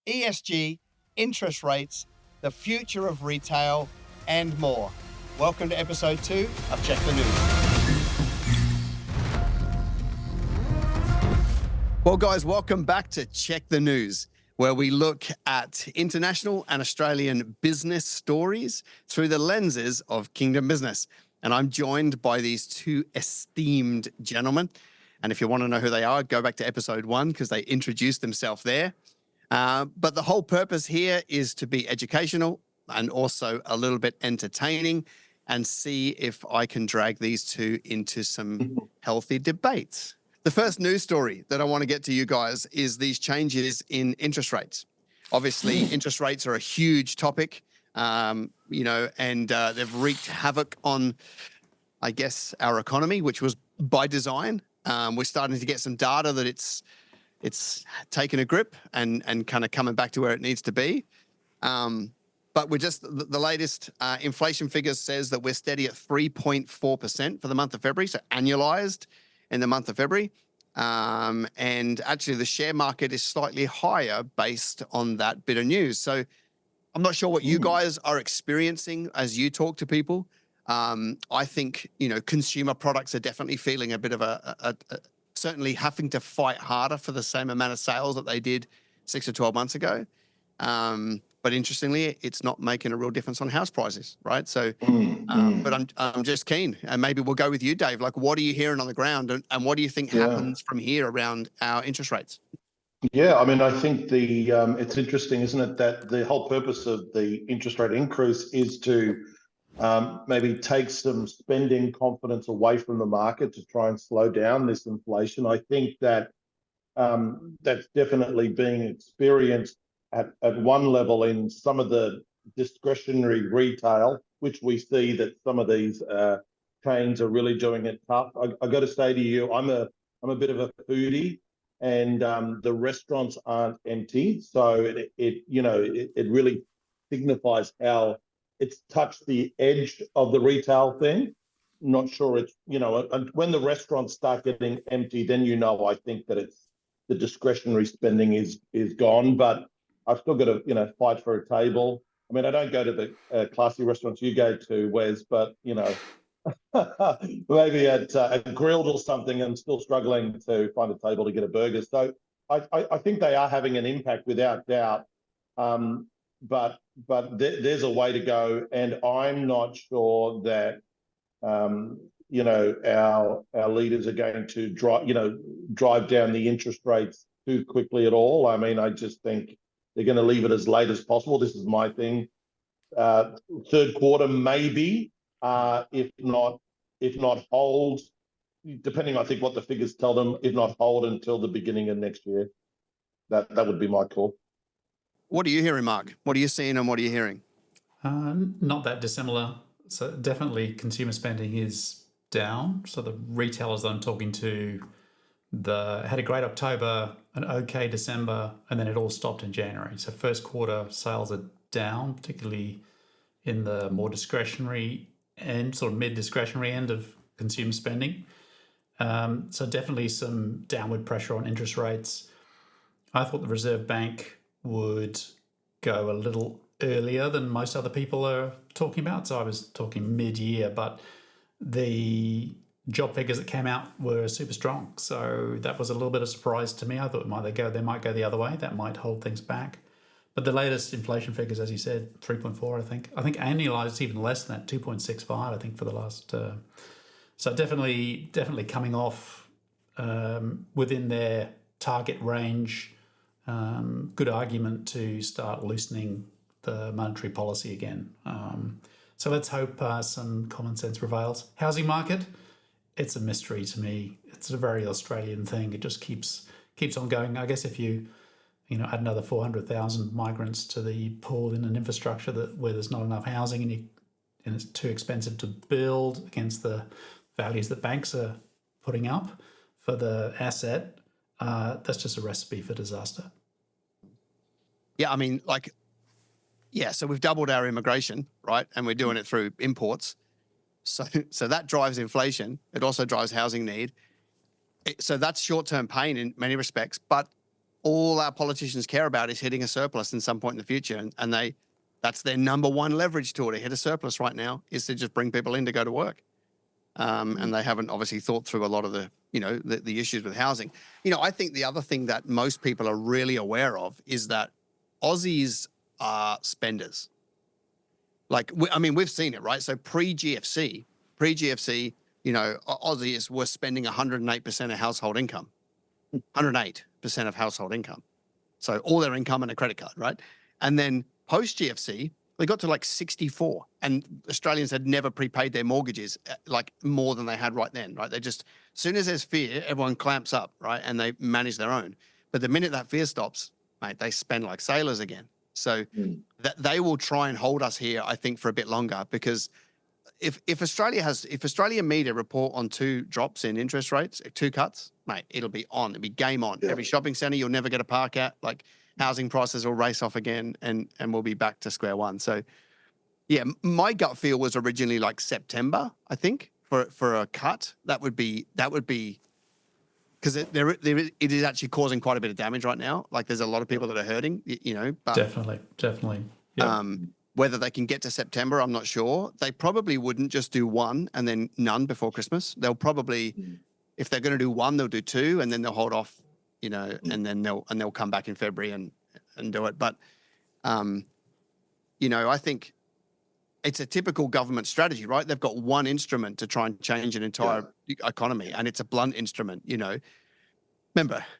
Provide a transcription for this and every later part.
ESG, interest rates, the future of retail, and more. Welcome to episode 2 of Check the News. Well, guys, welcome back to Check the News, where we look at international and Australian business stories through the lenses of Kingdom Business. And I'm joined by these two esteemed gentlemen. And if you want to know who they are, go back to episode 1 because they introduced themselves there. But the whole purpose here is to be educational and also a little bit entertaining and see if I can drag these two into some healthy debates. The first news story that I want to get to you guys is these changes in interest rates. Obviously, interest rates are a huge topic, and they've wreaked havoc on, I guess, our economy, which was by design. We're starting to get some data that it's taken a grip and kind of coming back to where it needs to be. But we're just, the latest inflation figures says that we're steady at 3.4% for the month of February, so annualized in the month of February. And actually the share market is slightly higher based on that bit of news. So I'm not sure what you guys are experiencing as you talk to people. I think, consumer products are definitely feeling a bit of certainly having to fight harder for the same amount of sales that they did 6 or 12 months ago. But interestingly, it's not making a real difference on house prices, right? So, but I'm just keen, and maybe we'll go with you, Dave. Like, what are you hearing on the ground, and what do you think happens from here around our interest rates? Yeah, I mean, I think it's interesting, isn't it, that the whole purpose of the interest rate increase is to maybe take some spending confidence away from the market to try and slow down this inflation. I think that that's definitely being experienced at one level in some of the discretionary retail, which we see that some of these chains are really doing it tough. I got to say to you, I'm a bit of a foodie, and the restaurants aren't empty, so it really signifies how it's touched the edge of the retail thing. Not sure it's, and when the restaurants start getting empty, then I think that it's the discretionary spending is gone. But I've still got to fight for a table. I mean, I don't go to the classy restaurants you go to, Wes, but maybe at a Grilled or something, I'm still struggling to find a table to get a burger. So I think they are having an impact without doubt. But there's a way to go, and I'm not sure that our leaders are going to drive down the interest rates too quickly at all. I mean, I just think they're going to leave it as late as possible. This is my thing. Third quarter, maybe, if not hold, depending, I think, what the figures tell them, if not hold until the beginning of next year. That would be my call. What are you hearing, Mark? What are you seeing and what are you hearing? Not that dissimilar. So definitely consumer spending is down. So the retailers that I'm talking to had a great October, an okay December, and then it all stopped in January. So first quarter sales are down, particularly in the more discretionary and sort of mid-discretionary end of consumer spending. So definitely some downward pressure on interest rates. I thought the Reserve Bank would go a little earlier than most other people are talking about. So I was talking mid-year, but the job figures that came out were super strong. So that was a little bit of a surprise to me. I thought they might go the other way. That might hold things back. But the latest inflation figures, as you said, 3.4, I think. I think annualized even less than that, 2.65, I think, for the last. So definitely coming off within their target range. Good argument to start loosening the monetary policy again. So let's hope some common sense prevails. Housing market, it's a mystery to me. It's a very Australian thing. It just keeps on going. I guess if you add another 400,000 migrants to the pool in an infrastructure where there's not enough housing and it's too expensive to build against the values that banks are putting up for the asset, that's just a recipe for disaster. Yeah, I mean, so we've doubled our immigration, right? And we're doing it through imports. So that drives inflation. It also drives housing need. So that's short-term pain in many respects. But all our politicians care about is hitting a surplus in some point in the future, and that's their number one leverage tool to hit a surplus right now, is to just bring people in to go to work. And they haven't obviously thought through a lot of the issues with housing. I think the other thing that most people are really aware of is that Aussies are spenders. We've seen it, right? So pre-GFC, Aussies were spending 108% of household income, 108% of household income. So all their income and a credit card, right? And then post-GFC, they got to like 64, and Australians had never prepaid their mortgages like more than they had right then, right? They just, as soon as there's fear, everyone clamps up, right? And they manage their own. But the minute that fear stops, mate, they spend like sailors again. So that they will try and hold us here, I think, for a bit longer, because if Australia media report on 2 drops in interest rates, 2 cuts, mate, it'll be game on. Yeah. Every shopping centre you'll never get a park at, like housing prices will race off again, and we'll be back to square one. So yeah, my gut feel was originally like September, I think, for a cut. That would be because it is actually causing quite a bit of damage right now. Like there's a lot of people that are hurting, but Definitely. Yep. Whether they can get to September, I'm not sure. They probably wouldn't just do 1 and then none before Christmas. They'll probably, if they're going to do 1, they'll do 2, and then they'll hold off, and then they'll come back in February and do it. But, I think it's a typical government strategy, right? They've got one instrument to try and change an entire economy, and it's a blunt instrument.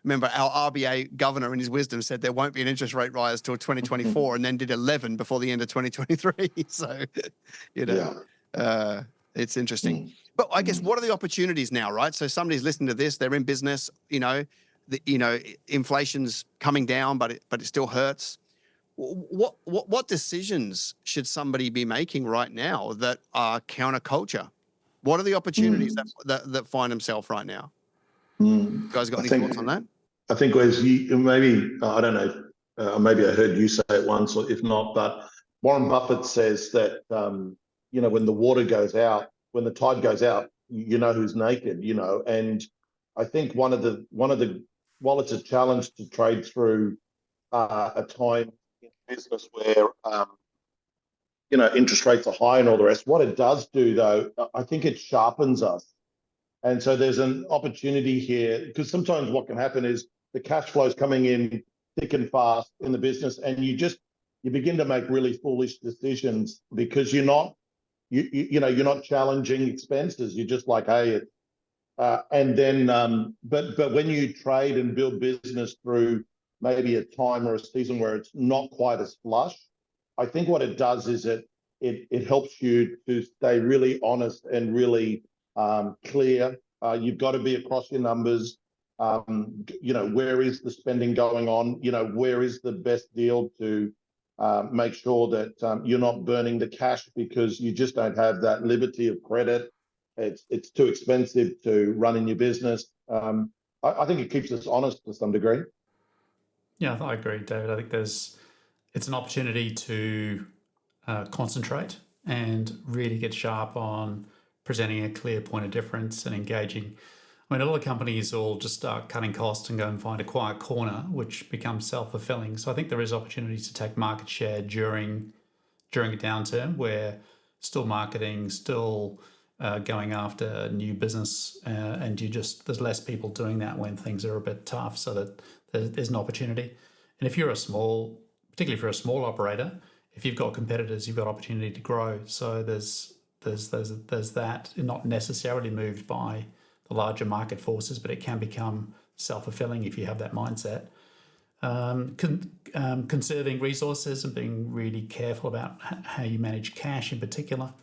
Remember our RBA governor in his wisdom said there won't be an interest rate rise till 2024, and then did 11 before the end of 2023. So, it's interesting. But I guess what are the opportunities now, right? So somebody's listening to this, they're in business, inflation's coming down, but it still hurts. What decisions should somebody be making right now that are counterculture? What are the opportunities that find themselves right now? You guys got any thoughts on that? I think as maybe, I don't know, maybe I heard you say it once, or if not, but Warren Buffett says that, when the water goes out, when the tide goes out, you know who's naked, and I think one of the, while it's a challenge to trade through a time in business where, interest rates are high and all the rest, what it does do though, I think it sharpens us. And so there's an opportunity here, because sometimes what can happen is the cash flow is coming in thick and fast in the business, and you begin to make really foolish decisions because you're not challenging expenses. You're just like, hey, but when you trade and build business through maybe a time or a season where it's not quite as flush, I think what it does is it helps you to stay really honest and really clear. You've got to be across your numbers. Where is the spending going on? Where is the best deal to make sure that you're not burning the cash because you just don't have that liberty of credit. It's too expensive to run in your business. I think it keeps us honest to some degree. Yeah, I agree, David. I think it's an opportunity to concentrate and really get sharp on presenting a clear point of difference and engaging. I mean, a lot of companies will just start cutting costs and go and find a quiet corner, which becomes self-fulfilling. So I think there is opportunities to take market share during a downturn where still marketing, still going after new business, and there's less people doing that when things are a bit tough, so that there's an opportunity. And if you're particularly if you're a small operator, if you've got competitors, you've got opportunity to grow. So there's that. You're not necessarily moved by the larger market forces, but it can become self-fulfilling if you have that mindset. Conserving resources and being really careful about how you manage cash in particular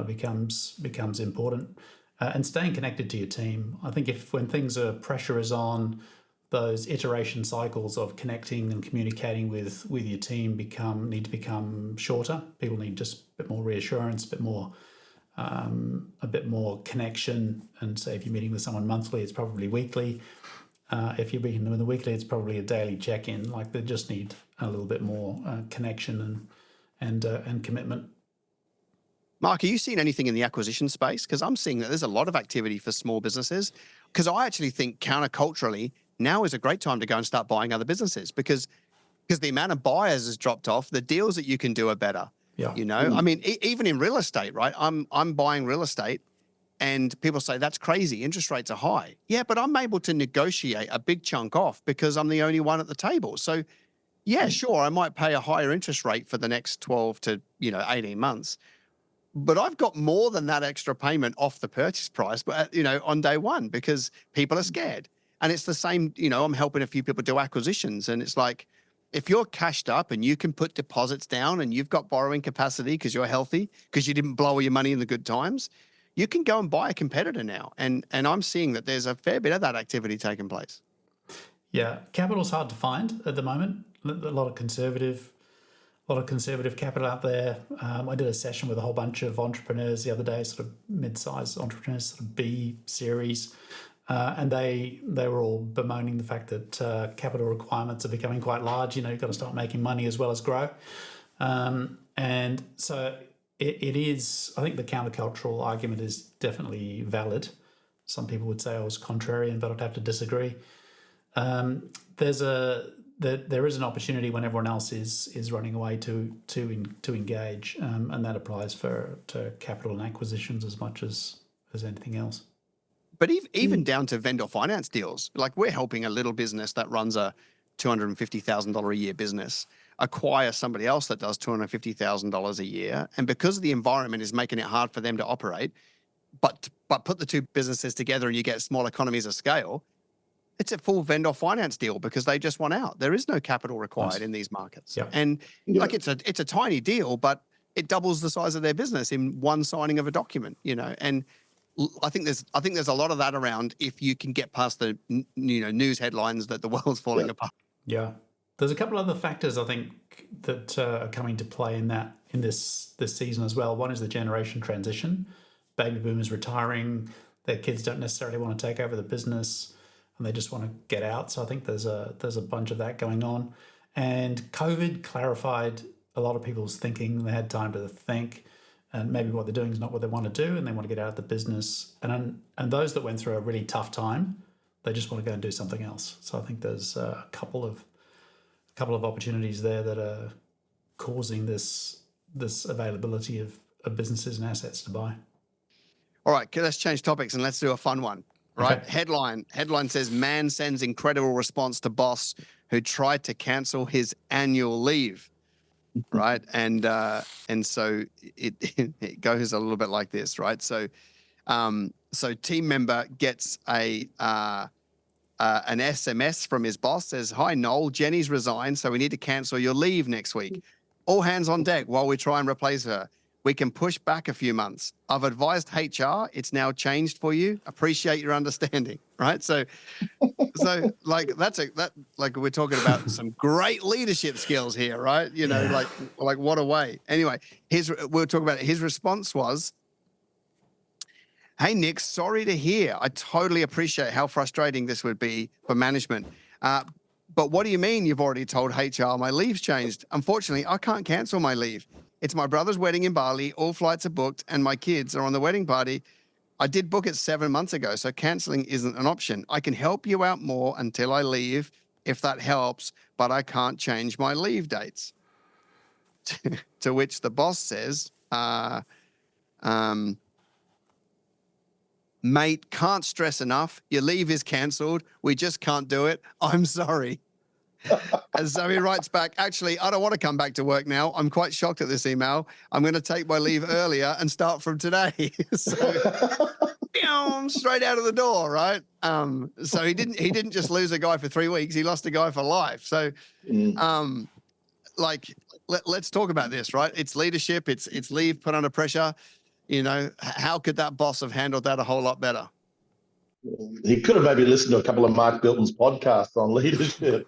becomes important. And staying connected to your team. I think when pressure is on, those iteration cycles of connecting and communicating with your team need to become shorter. People need just a bit more reassurance, a bit more connection. And say if you're meeting with someone monthly, it's probably weekly. If you're meeting them in the weekly, it's probably a daily check-in. Like they just need a little bit more connection and commitment. Mark, are you seeing anything in the acquisition space? Because I'm seeing that there's a lot of activity for small businesses. Because I actually think counterculturally, now is a great time to go and start buying other businesses because the amount of buyers has dropped off. The deals that you can do are better. Yeah. You know, I mean, even in real estate, right? I'm buying real estate and people say that's crazy. Interest rates are high. Yeah, but I'm able to negotiate a big chunk off because I'm the only one at the table. So yeah, sure, I might pay a higher interest rate for the next 12 to, 18 months. But I've got more than that extra payment off the purchase price, but on day one because people are scared. And it's the same, I'm helping a few people do acquisitions, and it's like if you're cashed up and you can put deposits down and you've got borrowing capacity because you're healthy, because you didn't blow all your money in the good times, you can go and buy a competitor now. And I'm seeing that there's a fair bit of that activity taking place. Yeah, capital's hard to find at the moment. A lot of conservative capital out there. I did a session with a whole bunch of entrepreneurs the other day, sort of mid-sized entrepreneurs, sort of B series, and they were all bemoaning the fact that capital requirements are becoming quite large. You've got to start making money as well as grow, and so it is. I think the countercultural argument is definitely valid. Some people would say I was contrarian, but I'd have to disagree. There is an opportunity when everyone else is running away to engage, and that applies to capital and acquisitions as much as anything else. But even down to vendor finance deals, like we're helping a little business that runs a $250,000 a year business acquire somebody else that does $250,000 a year, and because the environment is making it hard for them to operate, but put the two businesses together and you get small economies of scale. It's a full vendor finance deal because they just want out. There is no capital required in these markets. Yep. And like it's a tiny deal, but it doubles the size of their business in one signing of a document, And I think there's a lot of that around if you can get past the news headlines that the world's falling apart. Yeah. There's a couple other factors I think that are coming to play in this season as well. One is the generation transition. Baby boomers retiring, their kids don't necessarily want to take over the business, and they just want to get out. So I think there's a bunch of that going on. And COVID clarified a lot of people's thinking. They had time to think, and maybe what they're doing is not what they want to do, and they want to get out of the business. And those that went through a really tough time, they just want to go and do something else. So I think there's a couple of opportunities there that are causing this availability of businesses and assets to buy. All right, let's change topics and let's do a fun one. Right. Okay. Headline says man sends incredible response to boss who tried to cancel his annual leave. Right. And so it goes a little bit like this. Right. So team member gets an SMS from his boss, says, "Hi, Noel, Jenny's resigned, so we need to cancel your leave next week. All hands on deck while we try and replace her. We can push back a few months. I've advised HR. It's now changed for you. Appreciate your understanding." Right. So like like we're talking about some great leadership skills here, right? Like what a way. Anyway, we'll talk about it. His response was, "Hey, Nick, sorry to hear. I totally appreciate how frustrating this would be for management. But what do you mean you've already told HR my leave's changed? Unfortunately, I can't cancel my leave. It's my brother's wedding in Bali. All flights are booked and my kids are on the wedding party. I did book it 7 months ago, so canceling isn't an option. I can help you out more until I leave if that helps, but I can't change my leave dates." To which the boss says, "Mate, can't stress enough. Your leave is cancelled. We just can't do it. I'm sorry." And so he writes back, "Actually, I don't want to come back to work now. I'm quite shocked at this email. I'm going to take my leave earlier and start from today." So straight out of the door, right? So he didn't just lose a guy for 3 weeks. He lost a guy for life. So let's talk about this, right? It's leadership. It's leave put under pressure. How could that boss have handled that a whole lot better? He could have maybe listened to a couple of Mark Bilton's podcasts on leadership.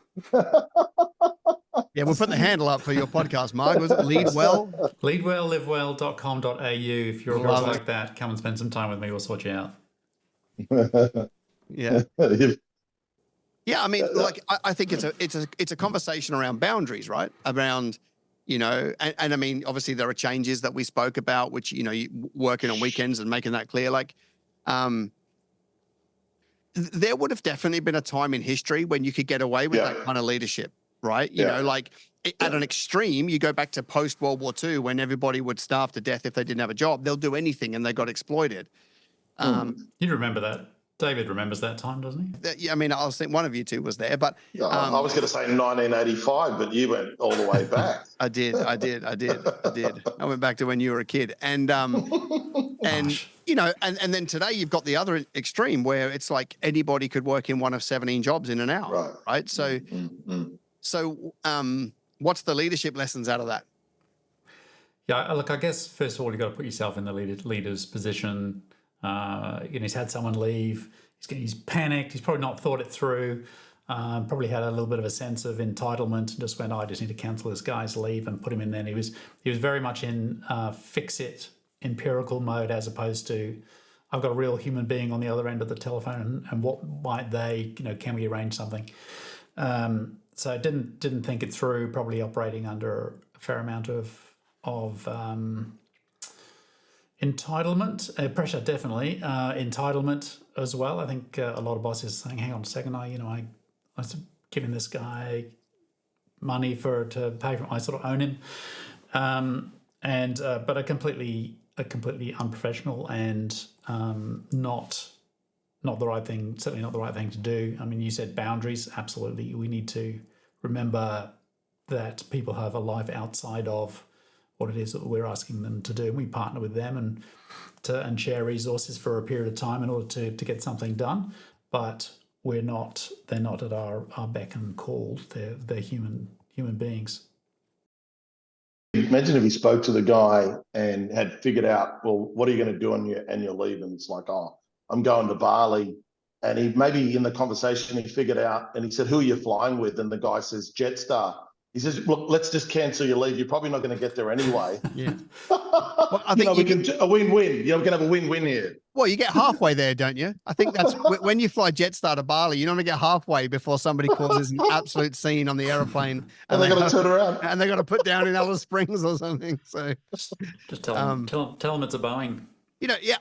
Yeah, we'll put the handle up for your podcast, Mark. Was it Lead Well? Leadwell.livewell.com.au. If you're a boss like that, come and spend some time with me. We'll sort you out. Yeah. Yeah, I mean, I think it's a conversation around boundaries, right? Around, and I mean, obviously there are changes that we spoke about, which, working on weekends and making that clear. there would have definitely been a time in history when you could get away with that kind of leadership, right? You know, like at an extreme, you go back to post World War II when everybody would starve to death if they didn't have a job. They'll do anything and they got exploited. You remember that. David remembers that time, doesn't he? I mean, I was thinking one of you two was there, but I was going to say 1985, but you went all the way back. I did. I went back to when you were a kid, and you know, and then today you've got the other extreme where it's like anybody could work in one of 17 jobs in an hour, right? So, what's the leadership lessons out of that? Yeah, look, I guess first of all, you've got to put yourself in the leader's position. He's had someone leave. He's panicked. He's probably not thought it through. Probably had a little bit of a sense of entitlement and just went, I just need to cancel this guy's leave and put him in there. And he was very much in fix it empirical mode as opposed to I've got a real human being on the other end of the telephone and what might they, can we arrange something? So didn't think it through, probably operating under a fair amount of entitlement, pressure, definitely, entitlement as well. I think a lot of bosses saying, hang on a second, I was giving this guy money to pay for, I sort of own him. But a completely unprofessional and not the right thing, certainly not the right thing to do. I mean, you said boundaries, absolutely. We need to remember that people have a life outside of what it is that we're asking them to do. We partner with them and share resources for a period of time in order to get something done. But they're not at our beck and call. They're human beings. Imagine if he spoke to the guy and had figured out, well, what are you going to do on your annual leave? And it's like, oh, I'm going to Bali. And he maybe in the conversation he figured out, and he said, who are you flying with? And the guy says, Jetstar. He says, look, let's just cancel your leave. You're probably not going to get there anyway. Yeah. Well, I think we can a win-win. We can have a win-win here. Well, you get halfway there, don't you? I think that's when you fly Jetstar to Bali, you normally get halfway before somebody causes an absolute scene on the aeroplane. And they got to turn around. And they got to put down in Alice Springs or something. So just tell them it's a Boeing.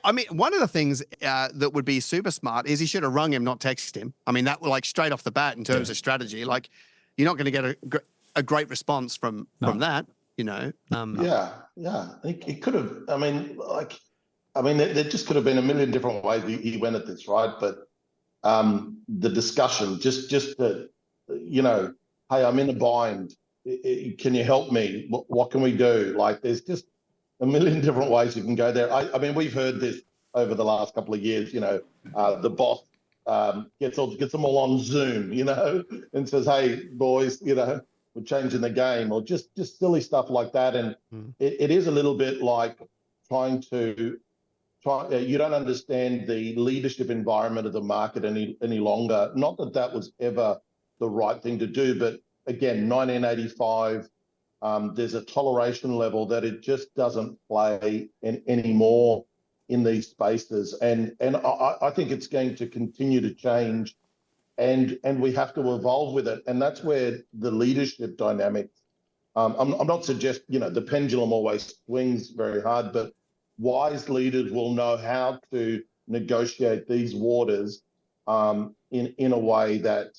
I mean, one of the things that would be super smart is he should have rung him, not texted him. I mean, that would like straight off the bat in terms of strategy. Like, you're not going to get a great response from that, He could have. There just could have been a million different ways he went at this, right? But the discussion, just that, hey, I'm in a bind. Can you help me? What can we do? Like, there's just a million different ways you can go there. I mean, we've heard this over the last couple of years. The boss gets them all on Zoom, and says, "Hey, boys, we're changing the game," or just silly stuff like that. And it is a little bit like you don't understand the leadership environment of the market any longer. Not that was ever the right thing to do, but again, 1985, there's a toleration level that it just doesn't play anymore in these spaces. And I think it's going to continue to change. And we have to evolve with it. And that's where the leadership dynamics, I'm not suggesting, the pendulum always swings very hard, but wise leaders will know how to negotiate these waters in a way that,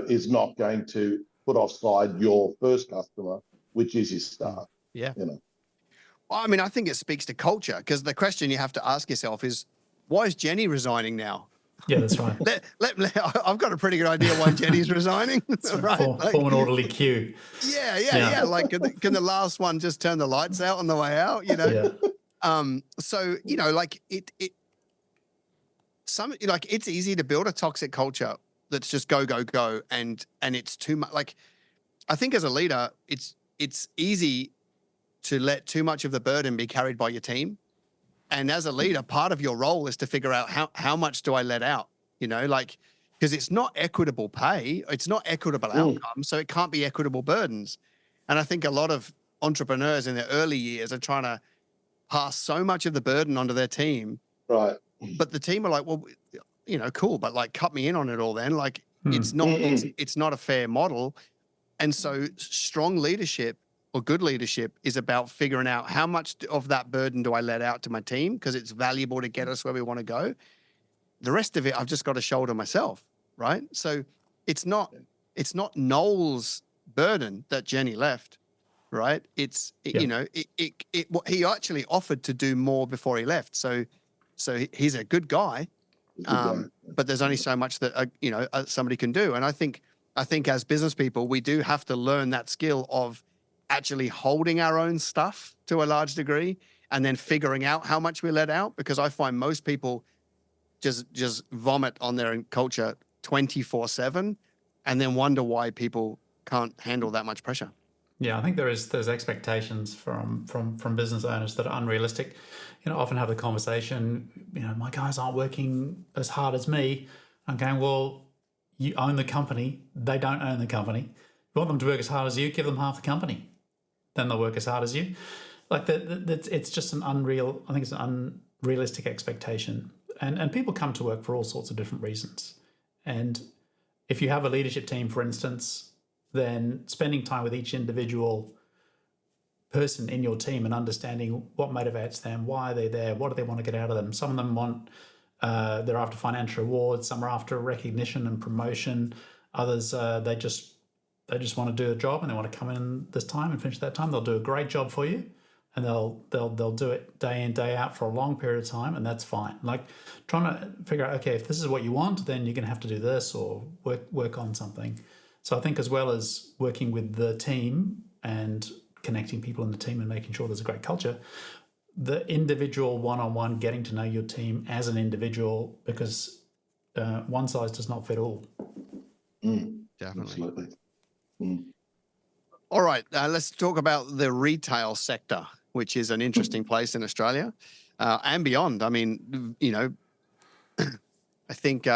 is not going to put offside your first customer, which is your staff. Yeah. Well, I mean, I think it speaks to culture, because the question you have to ask yourself is, why is Jenny resigning now? Yeah, that's right. I've got a pretty good idea why Jenny's resigning. Right? Form an orderly queue. Yeah. Like, can the last one just turn the lights out on the way out? Yeah. So it's easy to build a toxic culture that's just go, and it's too much. Like, I think as a leader, it's easy to let too much of the burden be carried by your team. And as a leader, part of your role is to figure out how much do I let out, because it's not equitable pay, it's not equitable outcome, so it can't be equitable burdens. And I think a lot of entrepreneurs in their early years are trying to pass so much of the burden onto their team. Right. But the team are like, well, cool, but like cut me in on it all then. Like it's not a fair model. And so strong leadership or good leadership is about figuring out how much of that burden do I let out to my team, because it's valuable to get us where we want to go. the rest of it I've just got to shoulder myself, right? So it's not Noel's burden that Jenny left, right? He actually offered to do more before he left. So he's a good guy, but there's only so much that somebody can do. And I think as business people, we do have to learn that skill of actually holding our own stuff to a large degree, and then figuring out how much we let out. Because I find most people just vomit on their culture 24/7, and then wonder why people can't handle that much pressure. Yeah, I think there's expectations from business owners that are unrealistic. Often have the conversation, my guys aren't working as hard as me. I'm going, well, you own the company. They don't own the company. You want them to work as hard as you, give them half the company. Then they'll work as hard as you. Like it's just I think it's an unrealistic expectation. And people come to work for all sorts of different reasons. And if you have a leadership team, for instance, then spending time with each individual person in your team and understanding what motivates them, why are they there, what do they want to get out of them. Some of them want, they're after financial rewards, some are after recognition and promotion. Others, they just want to do a job and they want to come in this time and finish that time. They'll do a great job for you, and they'll do it day in, day out for a long period of time, and that's fine. Like trying to figure out, okay, if this is what you want, then you're going to have to do this or work on something. So I think as well as working with the team and connecting people in the team and making sure there's a great culture, the individual one-on-one, getting to know your team as an individual, because one size does not fit all. Definitely. Absolutely. All right, let's talk about the retail sector, which is an interesting place in Australia and beyond. I mean, I think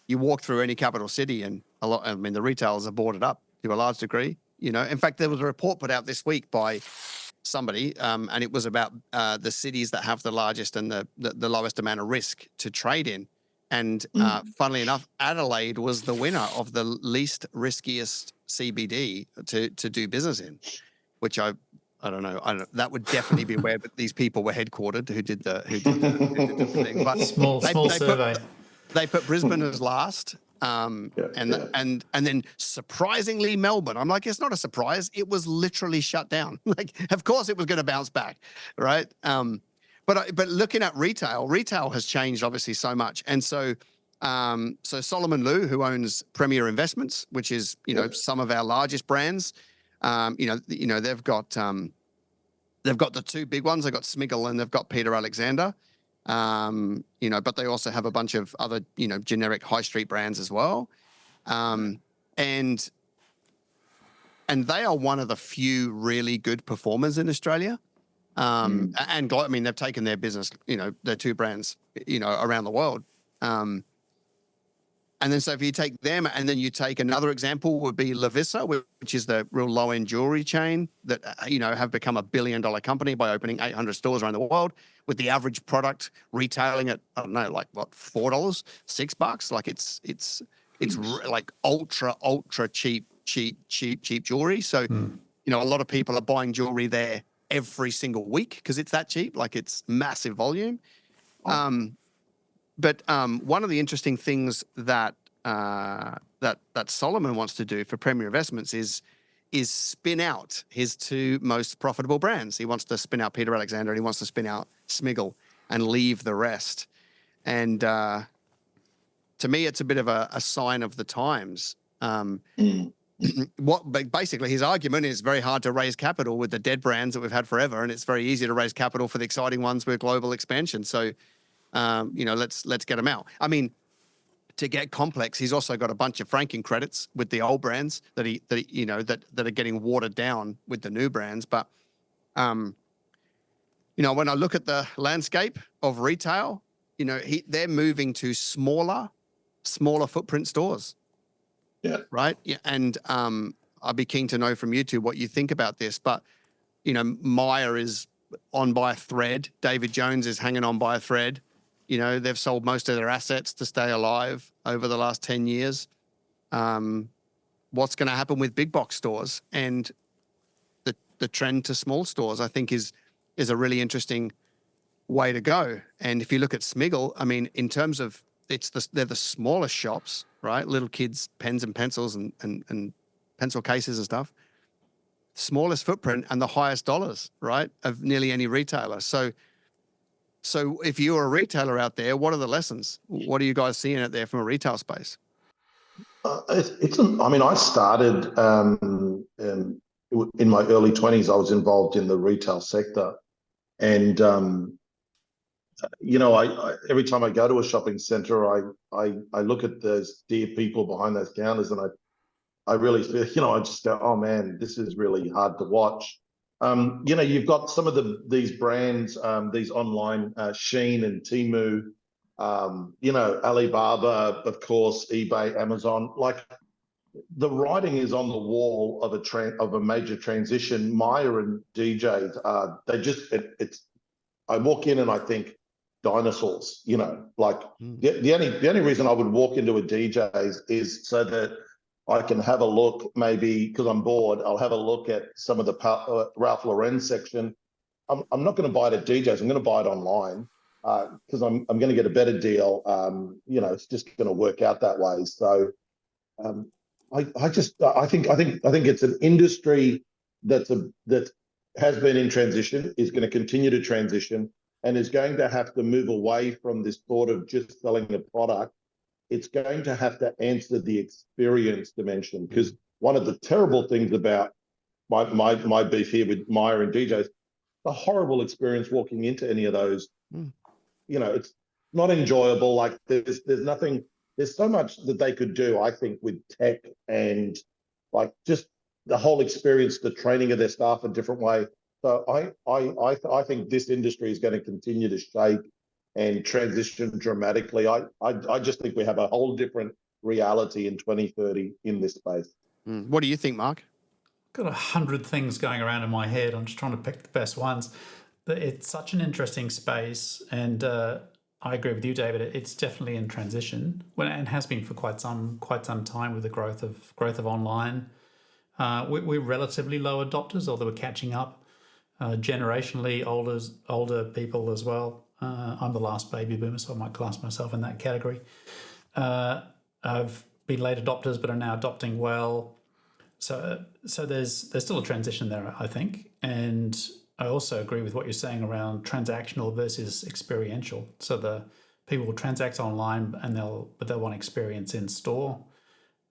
you walk through any capital city and the retailers are boarded up to a large degree. In fact, there was a report put out this week by somebody, and it was about the cities that have the largest and the lowest amount of risk to trade in. And funnily enough, Adelaide was the winner of the least riskiest CBD to do business in, which I don't know. That would definitely be where these people were headquartered who did the thing. But Small survey. They put Brisbane as last. And then surprisingly Melbourne. I'm like, it's not a surprise. It was literally shut down. Like, of course it was going to bounce back, right? But looking at retail has changed obviously so much. And so Solomon Lew, who owns Premier Investments, which is some of our largest brands, they've got the two big ones. They've got Smiggle and they've got Peter Alexander. But they also have a bunch of other, generic high street brands as well. And they are one of the few really good performers in Australia. And they've taken their business, their two brands, around the world. And then so if you take them and then you take another example would be Lovisa, which is the real low-end jewelry chain that, have become $1 billion company by opening 800 stores around the world, with the average product retailing at, I don't know, like what, $4, $6? Like it's like ultra cheap jewelry. So, a lot of people are buying jewelry there every single week because it's that cheap, like it's massive volume. But one of the interesting things that Solomon wants to do for Premier Investments is spin out his two most profitable brands. He wants to spin out Peter Alexander and he wants to spin out Smiggle and leave the rest. And to me, it's a bit of a sign of the times. Basically his argument is very hard to raise capital with the dead brands that we've had forever, and it's very easy to raise capital for the exciting ones with global expansion. So let's get him out. I mean, to get complex, he's also got a bunch of franking credits with the old brands that are getting watered down with the new brands. But when I look at the landscape of retail, they're moving to smaller footprint stores. Yeah. Right. Yeah. And I'd be keen to know from you two what you think about this. But Myer is on by a thread. David Jones is hanging on by a thread. They've sold most of their assets to stay alive over the last 10 years. What's going to happen with big box stores and the trend to small stores, I think is a really interesting way to go. And if you look at Smiggle, I mean, in terms of they're the smallest shops, right? Little kids, pens and pencils and pencil cases and stuff. Smallest footprint and the highest dollars, right, of nearly any retailer. So if you're a retailer out there, what are the lessons? What are you guys seeing out there from a retail space? I mean, I started in my early 20s. I was involved in the retail sector, and I every time I go to a shopping center, I look at those dear people behind those counters, and I really feel, I just go, oh man, this is really hard to watch. You've got some of these brands, these online, Shein and Temu, Alibaba, of course, eBay, Amazon. Like, the writing is on the wall of a major transition. Myer and DJs, it's. I walk in and I think dinosaurs. The only reason I would walk into a DJ's is so that I can have a look, maybe because I'm bored. I'll have a look at some of the Ralph Lauren section. I'm not going to buy it at DJ's. I'm going to buy it online because I'm going to get a better deal. It's just going to work out that way. So I think it's an industry that has been in transition, is going to continue to transition, and is going to have to move away from this thought of just selling a product. It's going to have to answer the experience dimension, because one of the terrible things about my beef here with Myer and DJ's, the horrible experience walking into any of those. It's not enjoyable. Like, there's nothing. There's so much that they could do, I think, with tech and like just the whole experience, the training of their staff a different way. So I think this industry is going to continue to shape and transition dramatically. I just think we have a whole different reality in 2030 in this space. What do you think, Mark? Got 100 things going around in my head. I'm just trying to pick the best ones. It's such an interesting space, and I agree with you, David. It's definitely in transition, and has been for quite some time with the growth of online. We're relatively low adopters, although we're catching up. Generationally, older people as well. I'm the last baby boomer, so I might class myself in that category. I've been late adopters, but are now adopting well. So there's still a transition there, I think. And I also agree with what you're saying around transactional versus experiential. So the people will transact online, but they'll want experience in store.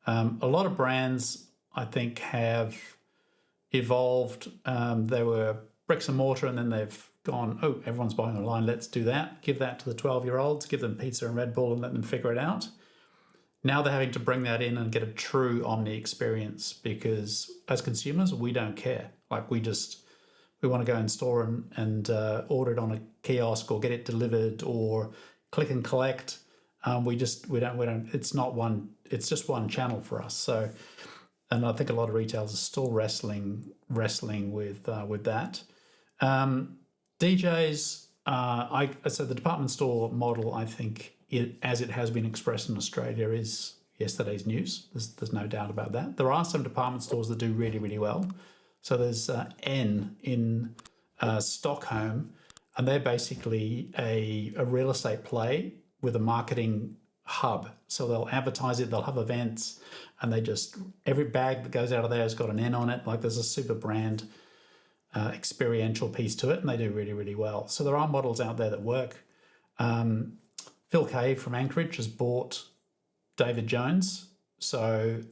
A lot of brands, I think, have evolved. They were bricks and mortar, and then they've gone, oh, everyone's buying online, let's do that. Give that to the 12-year-olds, give them pizza and Red Bull and let them figure it out. Now they're having to bring that in and get a true omni experience, because as consumers, we don't care. Like, we want to go in store and order it on a kiosk or get it delivered or click and collect. We don't. It's just one channel for us. So, and I think a lot of retailers are still wrestling with that. DJs. So the department store model, I think, as it has been expressed in Australia, is yesterday's news. There's no doubt about that. There are some department stores that do really, really well. So there's N in Stockholm, and they're basically a real estate play with a marketing hub. So they'll advertise it, they'll have events, and every bag that goes out of there has got an N on it. Like, there's a super brand experiential piece to it, and they do really, really well. So there are models out there that work. Phil Kay from Anchorage has bought David Jones. So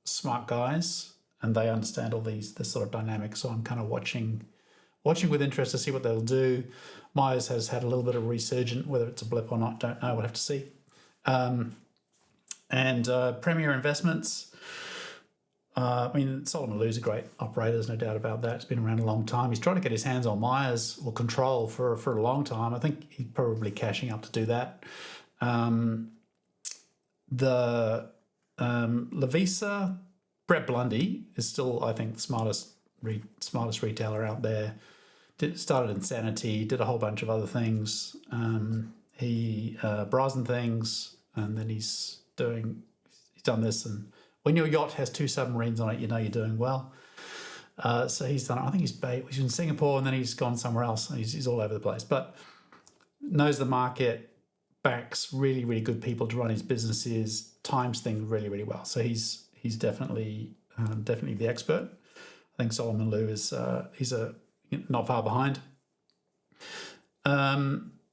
smart guys, and they understand all this sort of dynamics. So I'm kind of watching with interest to see what they'll do. Myers has had a little bit of resurgent, whether it's a blip or not, don't know. We'll have to see. And Premier Investments. Solomon Lou's a great operator. There's no doubt about that. He's been around a long time. He's trying to get his hands on Myers or Control for a long time. I think he's probably cashing up to do that. Lavisa, Brett Blundy is still, I think, the smartest retailer out there. Started Insanity, did a whole bunch of other things. He Brazen things, and then he's done this. And when your yacht has 2 submarines on it, you know you're doing well. So he's done. I think he's in Singapore, and then he's gone somewhere else. He's all over the place. But knows the market, backs really, really good people to run his businesses, times things really, really well. So he's definitely the expert. I think Solomon Lew is not far behind.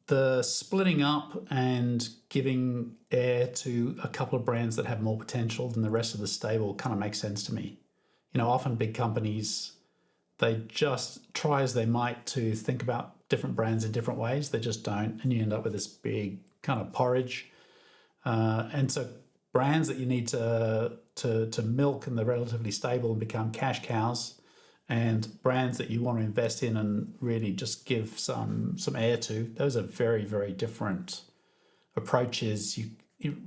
The splitting up and giving air to a couple of brands that have more potential than the rest of the stable kind of makes sense to me. Often big companies, they just try as they might to think about different brands in different ways. They just don't, and you end up with this big kind of porridge. And so brands that you need to milk and they're relatively stable and become cash cows, and brands that you want to invest in and really just give some air to, those are very, very different approaches.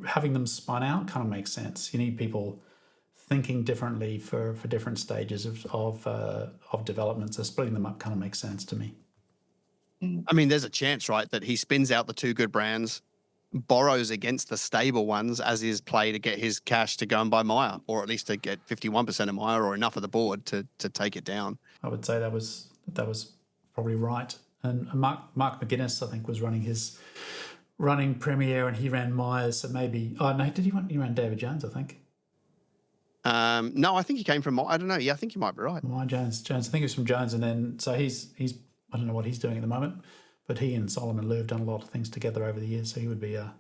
Having them spun out kind of makes sense. You need people thinking differently for different stages of development. So splitting them up kind of makes sense to me. I mean, there's a chance, right, that he spins out the two good brands, borrows against the stable ones as his play to get his cash to go and buy Myer, or at least to get 51% of Myer or enough of the board to take it down. I would say that was probably right. And Mark McGuinness, I think, was running Premier, and he ran Myers. So maybe he ran David Jones, I think. No, I think he came from. I don't know. Yeah, I think you might be right. Myer Jones. I think he was from Jones, and then so he's. I don't know what he's doing at the moment, but he and Solomon Lew have done a lot of things together over the years. So he would be a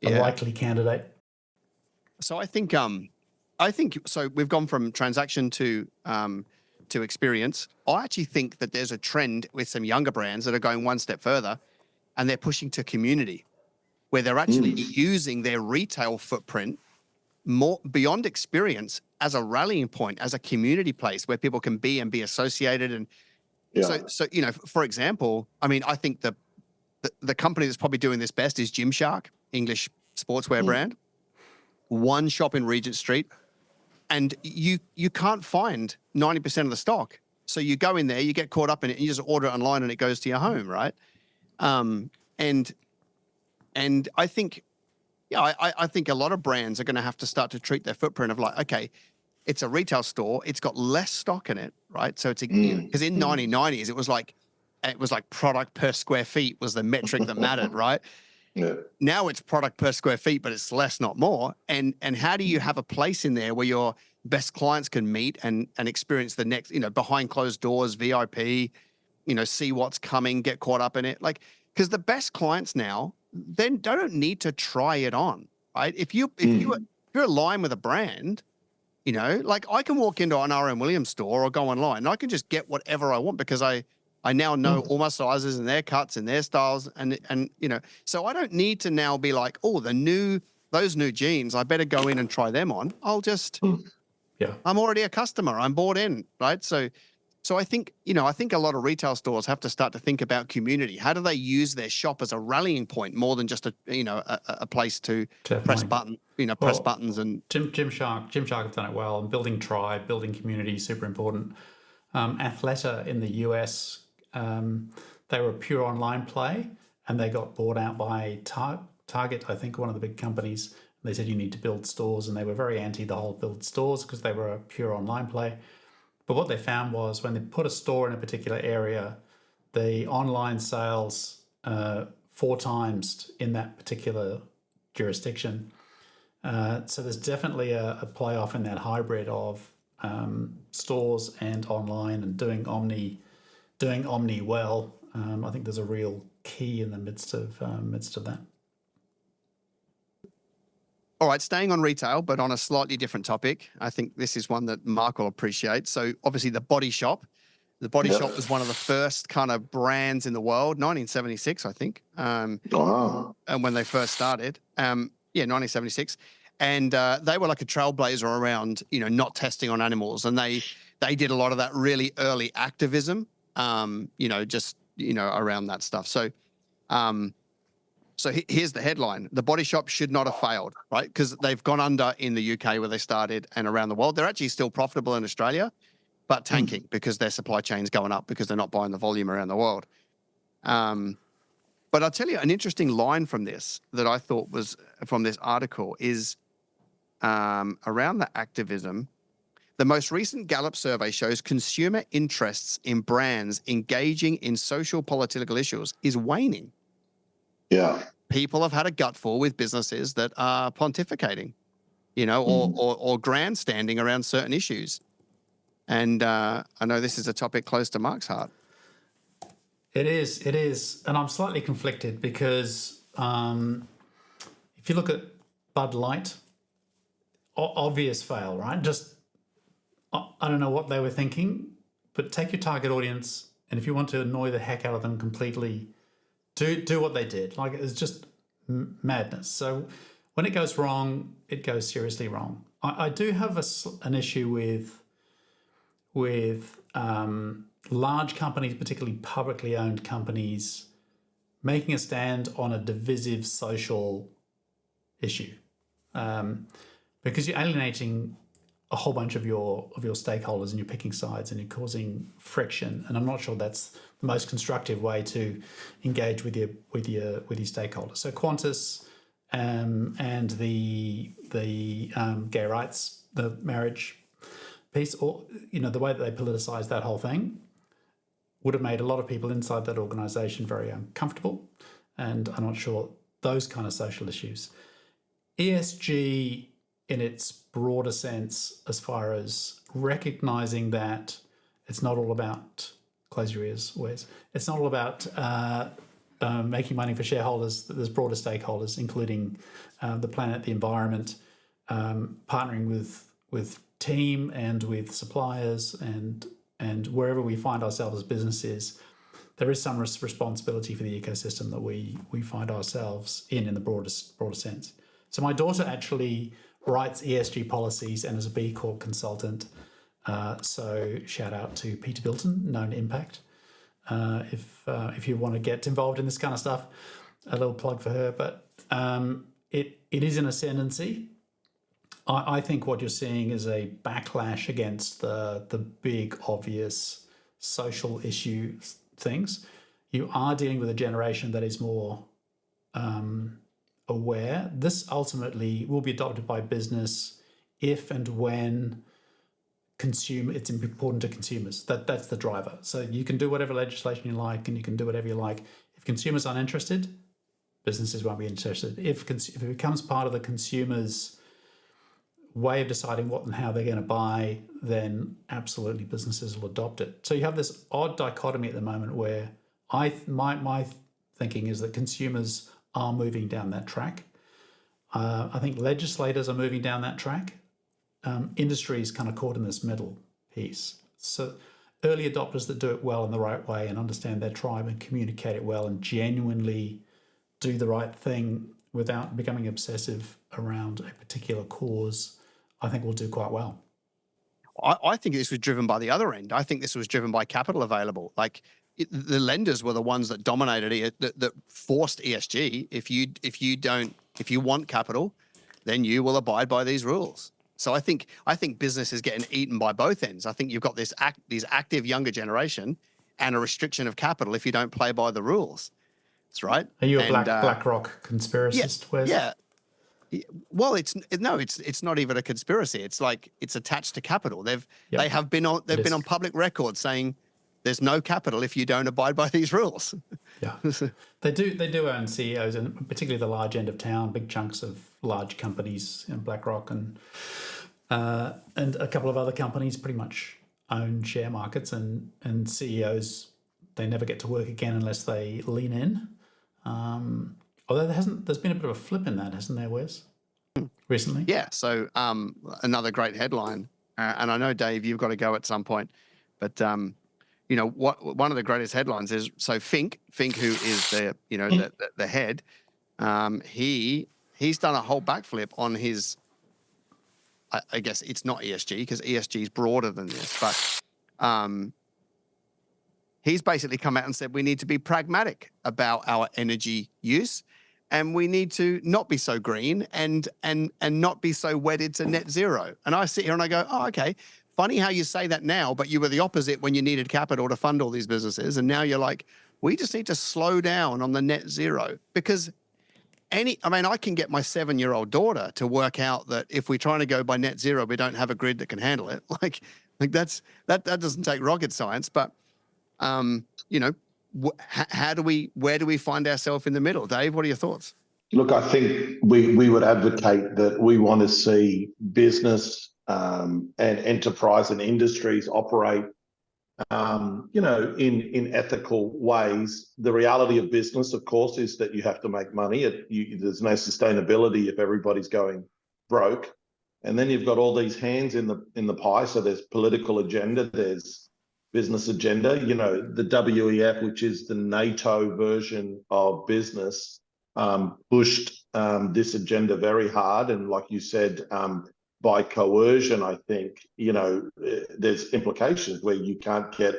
likely candidate. So I think so. We've gone from transaction to experience. I actually think that there's a trend with some younger brands that are going one step further, and they're pushing to community, where they're actually using their retail footprint more beyond experience as a rallying point, as a community place where people can be and be associated. And so for example, I mean, I think the company that's probably doing this best is Gymshark, English sportswear brand. One shop in Regent Street, and you can't find 90% of the stock. So you go in there, you get caught up in it, and you just order it online, and it goes to your home, right? And I think, I think a lot of brands are going to have to start to treat their footprint of like, okay, it's a retail store, it's got less stock in it, right? So it's because in 1990s it was like product per square feet was the metric that mattered, right? Yeah. Now it's product per square feet, but it's less, not more. And how do you have a place in there where your best clients can meet and experience the next, behind closed doors, VIP, see what's coming, get caught up in it? Like, because the best clients now, then they don't need to try it on, right? If you're aligned with a brand, like I can walk into an RM Williams store or go online and I can just get whatever I want because I now know all my sizes and their cuts and their styles and so I don't need to now be like, oh, those new jeans, I better go in and try them on. I'll just, I'm already a customer. I'm bought in, right? So I think, I think a lot of retail stores have to start to think about community. How do they use their shop as a rallying point more than just a place to press buttons and Gymshark have done it well. And building tribe, building community, super important. Athleta in the US, they were a pure online play, and they got bought out by Target, I think, one of the big companies. They said you need to build stores, and they were very anti the whole build stores because they were a pure online play. But what they found was when they put a store in a particular area, the online sales 4 times in that particular jurisdiction. So there's definitely a play-off in that hybrid of stores and online and doing omni well. I think there's a real key in the midst of that. All right, staying on retail, but on a slightly different topic. I think this is one that Mark will appreciate. So obviously the Body Shop. The Body Shop was one of the first kind of brands in the world, 1976, I think. And when they first started, 1976. And they were like a trailblazer around, not testing on animals. And they did a lot of that really early activism, around that stuff. So here's the headline. The Body Shop should not have failed, right? Because they've gone under in the UK where they started and around the world. They're actually still profitable in Australia, but tanking because their supply chain's going up because they're not buying the volume around the world. But I'll tell you an interesting line from this that I thought was from this article is around the activism. The most recent Gallup survey shows consumer interests in brands engaging in social political issues is waning. Yeah. People have had a gutful with businesses that are pontificating, or grandstanding around certain issues. And I know this is a topic close to Mark's heart. It is. And I'm slightly conflicted because if you look at Bud Light, obvious fail, right? Just, I don't know what they were thinking, but take your target audience, and if you want to annoy the heck out of them completely, do what they did. Like, it's just madness. So when it goes wrong, it goes seriously wrong. I do have an issue with large companies, particularly publicly owned companies, making a stand on a divisive social issue, because you're alienating a whole bunch of your stakeholders, and you're picking sides, and you're causing friction. And I'm not sure that's the most constructive way to engage with your stakeholders. So Qantas and the gay rights, the marriage piece, or the way that they politicized that whole thing, would have made a lot of people inside that organization very uncomfortable. And I'm not sure those kind of social issues. ESG in its broader sense, as far as recognizing that it's not all about, close your ears, Wes, it's not all about making money for shareholders, that there's broader stakeholders, including the planet, the environment, partnering with team and with suppliers, and wherever we find ourselves as businesses, there is some responsibility for the ecosystem that we find ourselves in the broader sense. So my daughter actually writes ESG policies and is a B Corp consultant. So shout out to Peter Bilton, Known Impact. If you want to get involved in this kind of stuff, a little plug for her. But it is in ascendancy. I think what you're seeing is a backlash against the big, obvious social issue things. You are dealing with a generation that is more aware. This ultimately will be adopted by business if and when it's important to consumers. That's the driver. So you can do whatever legislation you like, and you can do whatever you like. If consumers aren't interested, businesses won't be interested. If it becomes part of the consumer's way of deciding what and how they're going to buy, then absolutely businesses will adopt it. So you have this odd dichotomy at the moment where my thinking is that consumers are moving down that track. I think legislators are moving down that track. Industry is kind of caught in this middle piece. So early adopters that do it well in the right way and understand their tribe and communicate it well and genuinely do the right thing without becoming obsessive around a particular cause, I think will do quite well. I think this was driven by the other end. I think this was driven by capital available. Like the lenders were the ones that dominated it, that forced ESG. If you want capital, then you will abide by these rules. So I think business is getting eaten by both ends. I think you've got these active younger generation and a restriction of capital if you don't play by the rules. That's right. Are you a Blackrock conspiracist? Yeah. Well, it's not even a conspiracy. It's like it's attached to capital. They have been on public record saying there's no capital if you don't abide by these rules. Yeah, they do own CEOs, and particularly the large end of town, big chunks of large companies, BlackRock and a couple of other companies pretty much own share markets, and CEOs, they never get to work again unless they lean in. Although there's been a bit of a flip in that, hasn't there, Wes? Recently? Yeah. So another great headline, and I know, Dave, you've got to go at some point, but one of the greatest headlines is, so Fink, who is the head, he's done a whole backflip on his. I guess it's not ESG because ESG is broader than this, but he's basically come out and said we need to be pragmatic about our energy use, and we need to not be so green and not be so wedded to net zero. And I sit here and I go, oh, okay, funny how you say that now, but you were the opposite when you needed capital to fund all these businesses, and now you're like, we just need to slow down on the net zero, because I can get my 7-year-old daughter to work out that if we're trying to go by net zero, we don't have a grid that can handle it. Like that doesn't take rocket science, but you know, where do we find ourselves in the middle? Dave, what are your thoughts? Look, I think we would advocate that we want to see business and enterprise and industries operate, in ethical ways. The reality of business, of course, is that you have to make money. There's no sustainability if everybody's going broke. And then you've got all these hands in the pie. So there's political agenda, there's business agenda. The WEF, which is the NATO version of business, pushed this agenda very hard. And like you said, by coercion, I think, there's implications where you can't get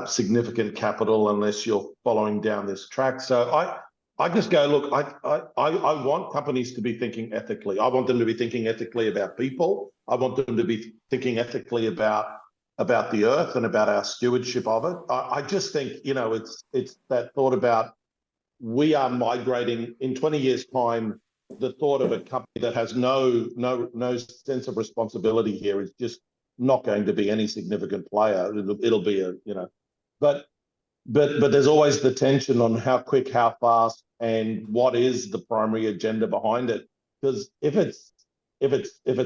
significant capital unless you're following down this track. So I just go, look, I want companies to be thinking ethically. I want them to be thinking ethically about people. I want them to be thinking ethically about the earth and about our stewardship of it. I just think, it's that thought about, we are migrating in 20 years' time. The thought of a company that has no sense of responsibility here is just not going to be any significant player. It'll be but there's always the tension on how quick, how fast, and what is the primary agenda behind it. Because if it's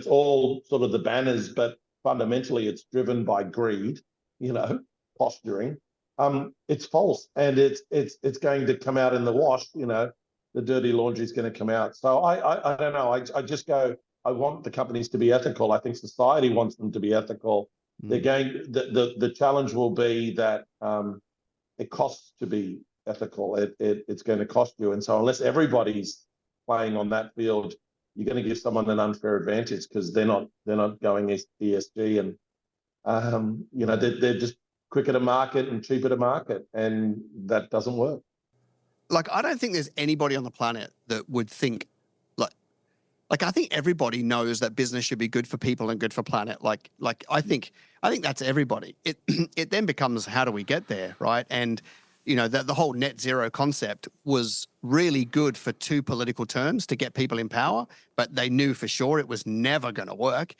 all sort of the banners, but fundamentally it's driven by greed, posturing, it's false, and it's going to come out in the wash. The dirty laundry is going to come out. So I don't know. I just go, I want the companies to be ethical. I think society wants them to be ethical. They're going. The challenge will be that it costs to be ethical. It's going to cost you, and so unless everybody's playing on that field, you're going to give someone an unfair advantage because they're not going ESG, and they're just quicker to market and cheaper to market, and that doesn't work. Like, I don't think there's anybody on the planet that would think like I think everybody knows that business should be good for people and good for planet. Like I think that's everybody. It then becomes, how do we get there, right? And the whole net zero concept was really good for 2 political terms to get people in power, but they knew for sure it was never going to work.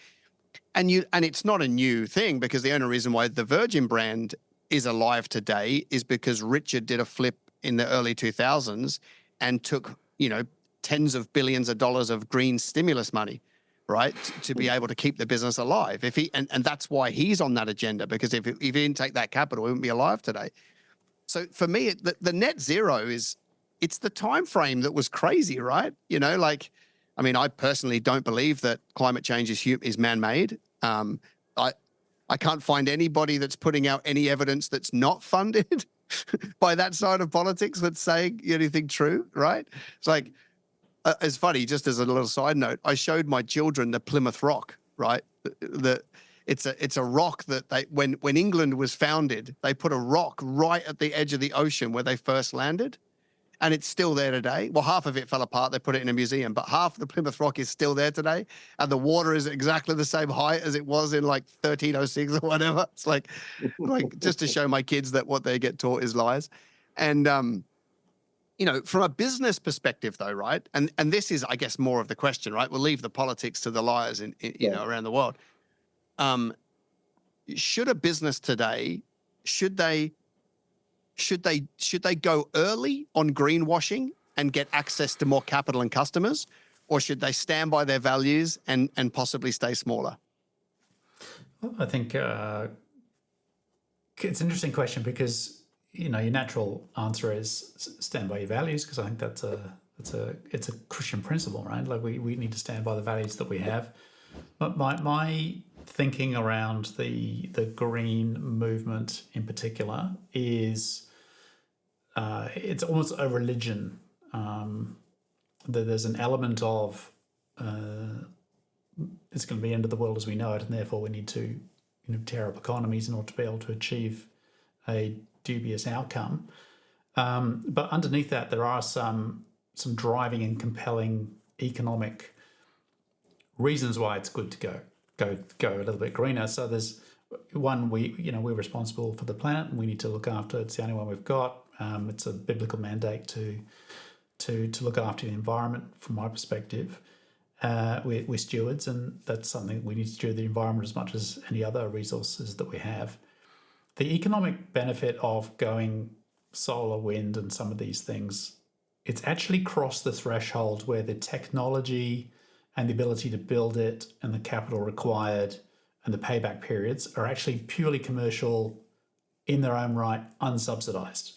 And it's not a new thing, because the only reason why the Virgin brand is alive today is because Richard did a flip in the early 2000s and took, tens of billions of dollars of green stimulus money, right, to be able to keep the business alive. And that's why he's on that agenda, because if he didn't take that capital, he wouldn't be alive today. So for me, the net zero it's the time frame that was crazy, right? I personally don't believe that climate change is man-made. I can't find anybody that's putting out any evidence that's not funded by that side of politics that's saying anything true, right? It's like, it's funny, just as a little side note, I showed my children the Plymouth Rock, right? It's a rock that when England was founded, they put a rock right at the edge of the ocean where they first landed. And it's still there today. Well, half of it fell apart. They put it in a museum, but half the Plymouth Rock is still there today. And the water is exactly the same height as it was in 1306 or whatever. It's like just to show my kids that what they get taught is lies. And, from a business perspective though, right? And this is, I guess, more of the question, right? We'll leave the politics to the liars around the world. Should a business today, should they go early on greenwashing and get access to more capital and customers, or should they stand by their values and possibly stay smaller? I think it's an interesting question, because your natural answer is stand by your values, because I think it's a Christian principle, right? Like we need to stand by the values that we have. But my thinking around the green movement in particular is it's almost a religion. There's an element of it's going to be the end of the world as we know it, and therefore we need to tear up economies in order to be able to achieve a dubious outcome. But underneath that, there are some driving and compelling economic reasons why it's good to go a little bit greener. So there's one, we're responsible for the planet and we need to look after it. It's the only one we've got. It's a biblical mandate to to look after the environment from my perspective. We're stewards, and that's something we need to steward the environment as much as any other resources that we have. The economic benefit of going solar, wind, and some of these things, it's actually crossed the threshold where the technology and the ability to build it and the capital required and the payback periods are actually purely commercial in their own right, unsubsidized.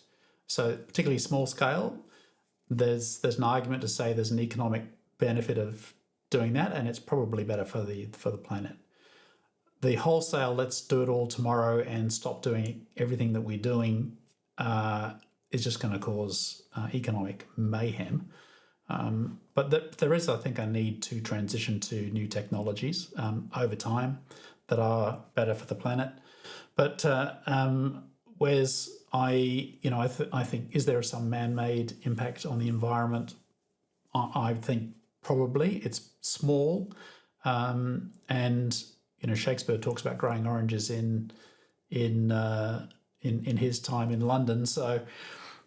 So particularly small scale, there's an argument to say there's an economic benefit of doing that, and it's probably better for the planet. The wholesale, let's do it all tomorrow and stop doing everything that we're doing, is just going to cause economic mayhem. But there is, I think, a need to transition to new technologies over time that are better for the planet. But whereas I think, is there some man-made impact on the environment? I think probably it's small, and Shakespeare talks about growing oranges in his time in London. So,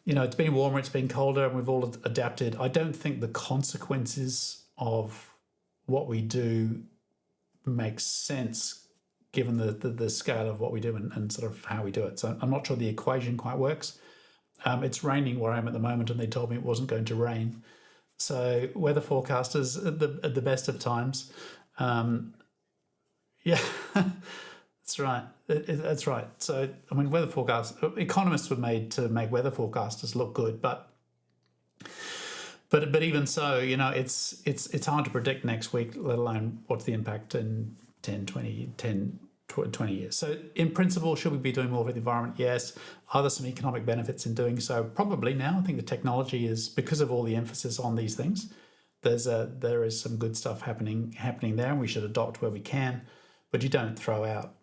it's been warmer, it's been colder, and we've all adapted. I don't think the consequences of what we do makes sense given the scale of what we do and sort of how we do it. So I'm not sure the equation quite works. It's raining where I am at the moment, and they told me it wasn't going to rain. So weather forecasters at the best of times, yeah, that's right. That's right. So weather forecasts, economists were made to make weather forecasters look good, but even so, it's hard to predict next week, let alone what's the impact in 20 years. So in principle, should we be doing more for the environment? Yes. Are there some economic benefits in doing so? Probably now. I think the technology is, because of all the emphasis on these things, there is some good stuff happening there, and we should adopt where we can. But you don't throw out,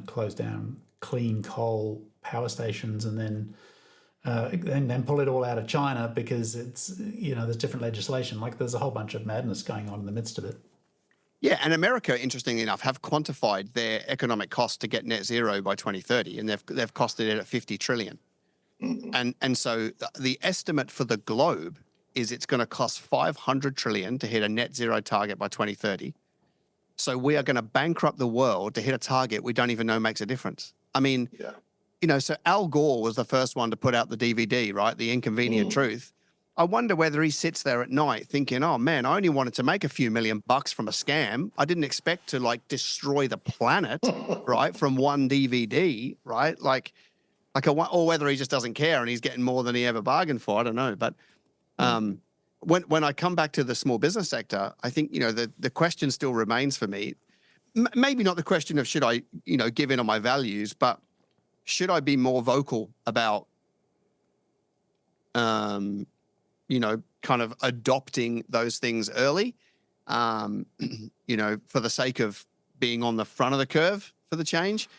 close down clean coal power stations and then pull it all out of China because it's, there's different legislation. Like there's a whole bunch of madness going on in the midst of it. Yeah, and America, interestingly enough, have quantified their economic cost to get net zero by 2030, and they've costed it at 50 trillion. And so the estimate for the globe is it's going to cost 500 trillion to hit a net zero target by 2030. So we are going to bankrupt the world to hit a target we don't even know makes a difference. I mean, so Al Gore was the first one to put out the DVD, right? The Inconvenient Truth. I wonder whether he sits there at night thinking, oh man, I only wanted to make a few $million from a scam. I didn't expect to destroy the planet, right? From one DVD, right? Or whether he just doesn't care and he's getting more than he ever bargained for. I don't know. But when I come back to the small business sector, I think, the question still remains for me. Maybe not the question of should I, give in on my values, but should I be more vocal about, kind of adopting those things early, for the sake of being on the front of the curve for the change,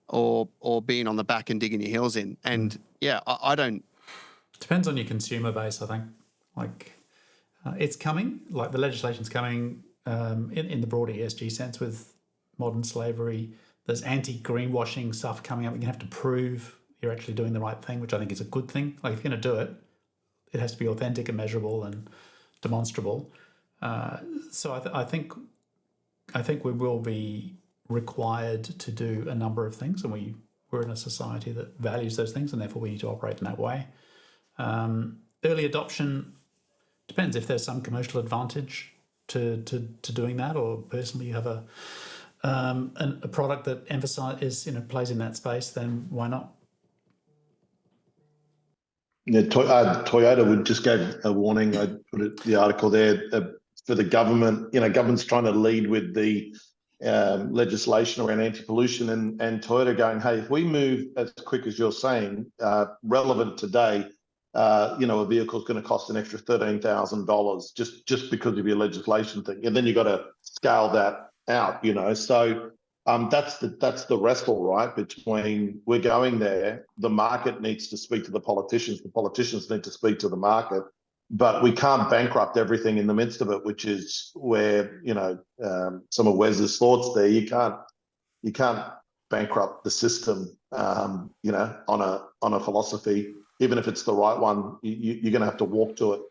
or being on the back and digging your heels in. And I don't. Depends on your consumer base, I think. It's coming, the legislation's coming in the broader ESG sense with modern slavery. There's anti-greenwashing stuff coming up. You're going to have to prove you're actually doing the right thing, which I think is a good thing. If you're going to do it, it has to be authentic and measurable and demonstrable. So I think we will be required to do a number of things, and we're in a society that values those things, and therefore we need to operate in that way. Early adoption depends if there's some commercial advantage to doing that, or personally you have a product that plays in that space, then why not? Yeah, Toyota would just gave a warning. I put the article there for the government. Government's trying to lead with the legislation around anti-pollution, and Toyota going, hey, if we move as quick as you're saying, relevant today, a vehicle's going to cost an extra $13,000 just because of your legislation thing, and then you got to scale that out. So. That's the wrestle, right? Between we're going there, the market needs to speak to the politicians need to speak to the market, but we can't bankrupt everything in the midst of it, which is where some of Wes's thoughts there. You can't bankrupt the system, on a philosophy, even if it's the right one. You're going to have to walk to it.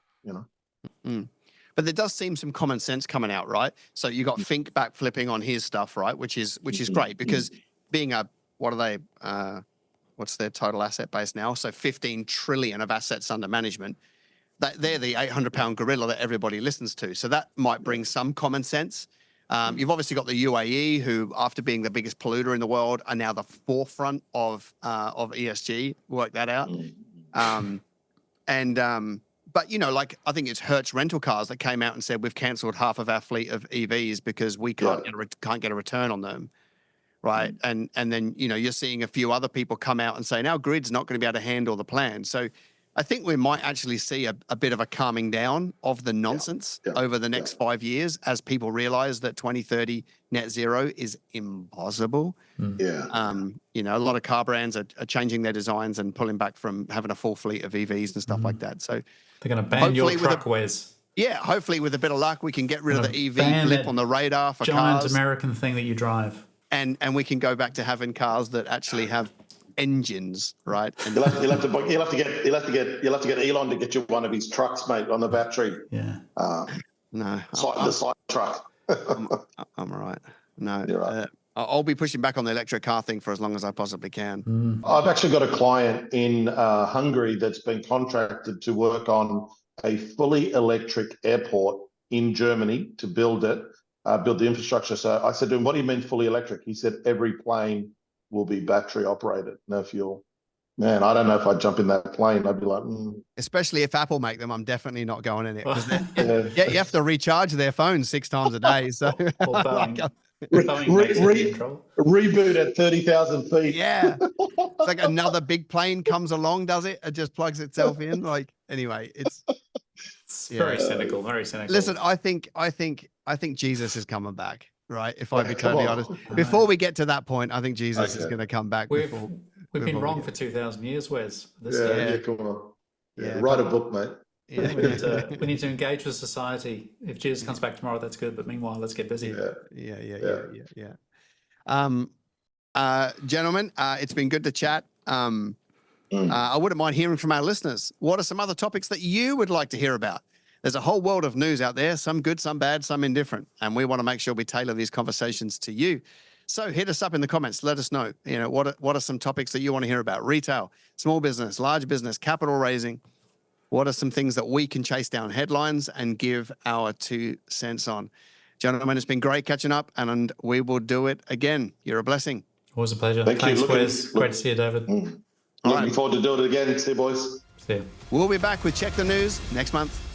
But there does seem some common sense coming out, right? So you got Fink backflipping on his stuff, right? Which is great, because being what's their total asset base now? So 15 trillion of assets under management. They're the 800-pound gorilla that everybody listens to. So that might bring some common sense. You've obviously got the UAE, who, after being the biggest polluter in the world, are now the forefront of ESG. Work that out. But I think it's Hertz Rental Cars that came out and said we've cancelled half of our fleet of EVs because we can't get a return on them, right? And then you're seeing a few other people come out and say our grid's not going to be able to handle the plan. So I think we might actually see a bit of a calming down of the nonsense over the next 5 years as people realize that 2030 net zero is impossible. A lot of car brands are changing their designs and pulling back from having a full fleet of EVs and stuff like that. So they're going to ban your truck, Wes. Yeah, hopefully with a bit of luck, we can get rid of the EV blip on the radar for giant cars. American thing that you drive. And we can go back to having cars that actually have engines, right? And You'll have to get Elon to get you one of his trucks, mate, on the battery. Yeah. No, the side truck. I'm all right. No, You're right. I'll be pushing back on the electric car thing for as long as I possibly can. I've actually got a client in Hungary that's been contracted to work on a fully electric airport in Germany to build the infrastructure. So I said to him, "What do you mean fully electric?" He said, "Every plane will be battery operated, no fuel." Man, I don't know if I'd jump in that plane. I'd be like, Especially if Apple make them, I'm definitely not going in it. You have to recharge their phones 6 times a day. So reboot at 30,000 feet. Yeah, it's like another big plane comes along, does it? It just plugs itself in. Anyway, it's very cynical. Very cynical. Listen, I think Jesus is coming back. Right, if I be totally honest. Before we get to that point, I think Jesus is going to come back. We've been wrong for 2,000 years, Wes. Come on. Write a book, mate. Yeah. we need to engage with society. If Jesus comes back tomorrow, that's good. But meanwhile, let's get busy. Yeah. Gentlemen, it's been good to chat. I wouldn't mind hearing from our listeners. What are some other topics that you would like to hear about? There's a whole world of news out there, some good, some bad, some indifferent. And we want to make sure we tailor these conversations to you. So hit us up in the comments. Let us know, what are some topics that you want to hear about? Retail, small business, large business, capital raising. What are some things that we can chase down headlines and give our 2 cents on? Gentlemen, it's been great catching up, and we will do it again. You're a blessing. Always a pleasure. Thanks, Wes. Great to see you, David. Looking forward to doing it again. See you, boys. See you. We'll be back with Check the News next month.